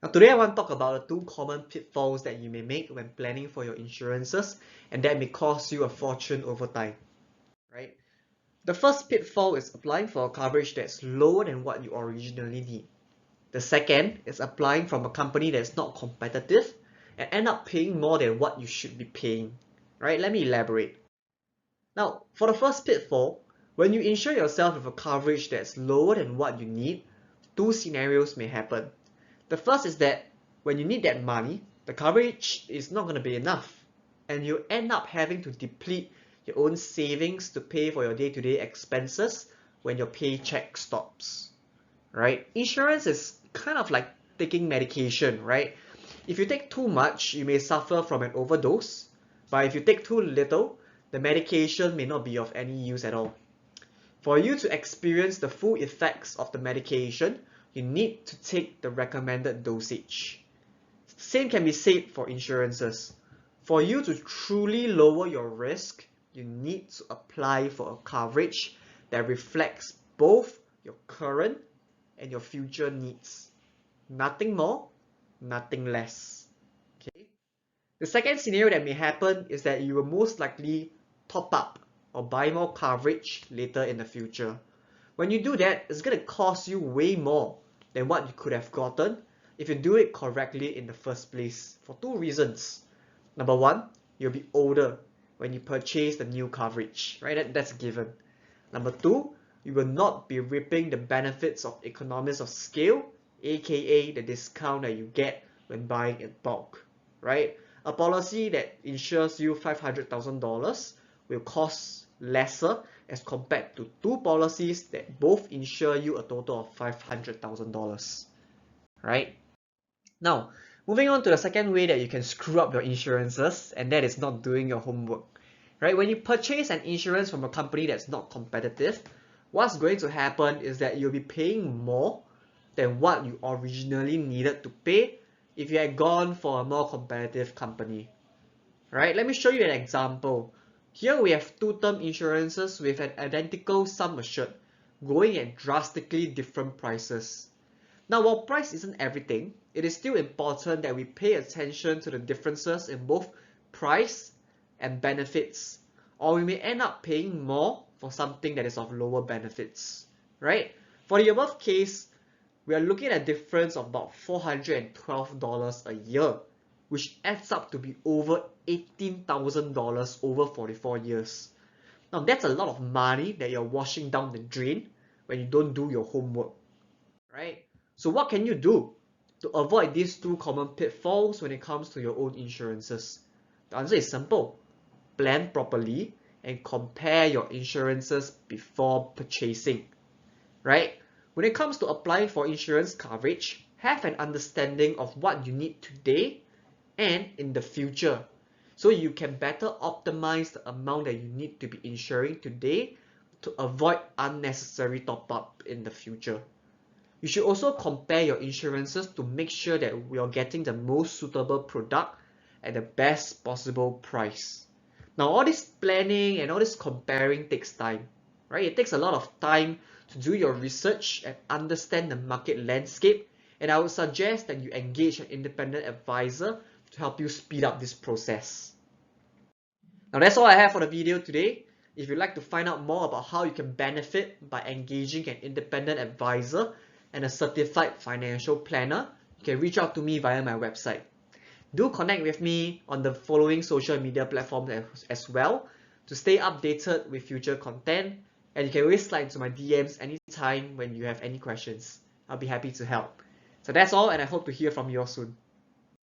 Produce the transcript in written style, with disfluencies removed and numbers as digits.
Now today I want to talk about the two common pitfalls that you may make when planning for your insurances and that may cost you a fortune over time, right? The first pitfall is applying for a coverage that's lower than what you originally need. The second is applying from a company that's not competitive and end up paying more than what you should be paying, right? Let me elaborate. Now, for the first pitfall, when you insure yourself with a coverage that's lower than what you need, two scenarios may happen. The first is that when you need that money, the coverage is not going to be enough, and you end up having to deplete your own savings to pay for your day-to-day expenses when your paycheck stops, right? Insurance is kind of like taking medication, right? If you take too much, you may suffer from an overdose, but if you take too little, the medication may not be of any use at all. For you to experience the full effects of the medication, you need to take the recommended dosage. Same can be said for insurances. For you to truly lower your risk, you need to apply for a coverage that reflects both your current and your future needs. Nothing more, nothing less. Okay? The second scenario that may happen is that you will most likely top up or buy more coverage later in the future. When you do that, it's going to cost you way more than what you could have gotten if you do it correctly in the first place for two reasons. Number one, you'll be older when you purchase the new coverage, right? That's a given. Number two, you will not be reaping the benefits of economies of scale, aka the discount that you get when buying in bulk, right? A policy that insures you $500,000 will cost lesser as compared to two policies that both insure you a total of $500,000, right? Now, moving on to the second way that you can screw up your insurances, and that is not doing your homework, right? When you purchase an insurance from a company that's not competitive, what's going to happen is that you'll be paying more than what you originally needed to pay if you had gone for a more competitive company, right? Let me show you an example. Here we have two term insurances with an identical sum assured going at drastically different prices. Now, while price isn't everything, it is still important that we pay attention to the differences in both price and benefits, or we may end up paying more for something that is of lower benefits, right? For the above case, we are looking at a difference of about $412 a year, which adds up to be over $18,000 over 44 years. Now, that's a lot of money that you're washing down the drain when you don't do your homework, right? So what can you do to avoid these two common pitfalls when it comes to your own insurances? The answer is simple. Plan properly and compare your insurances before purchasing, right? When it comes to applying for insurance coverage, have an understanding of what you need today and in the future, so you can better optimize the amount that you need to be insuring today to avoid unnecessary top-up in the future. You should also compare your insurances to make sure that you're getting the most suitable product at the best possible price. Now, all this planning and all this comparing takes time, right? It takes a lot of time to do your research and understand the market landscape, and I would suggest that you engage an independent advisor to help you speed up this process. Now, that's all I have for the video today. If you'd like to find out more about how you can benefit by engaging an independent advisor and a certified financial planner, you can reach out to me via my website. Do connect with me on the following social media platforms as well to stay updated with future content, and you can always slide into my DMs anytime when you have any questions. I'll be happy to help. So that's all, and I hope to hear from you all soon.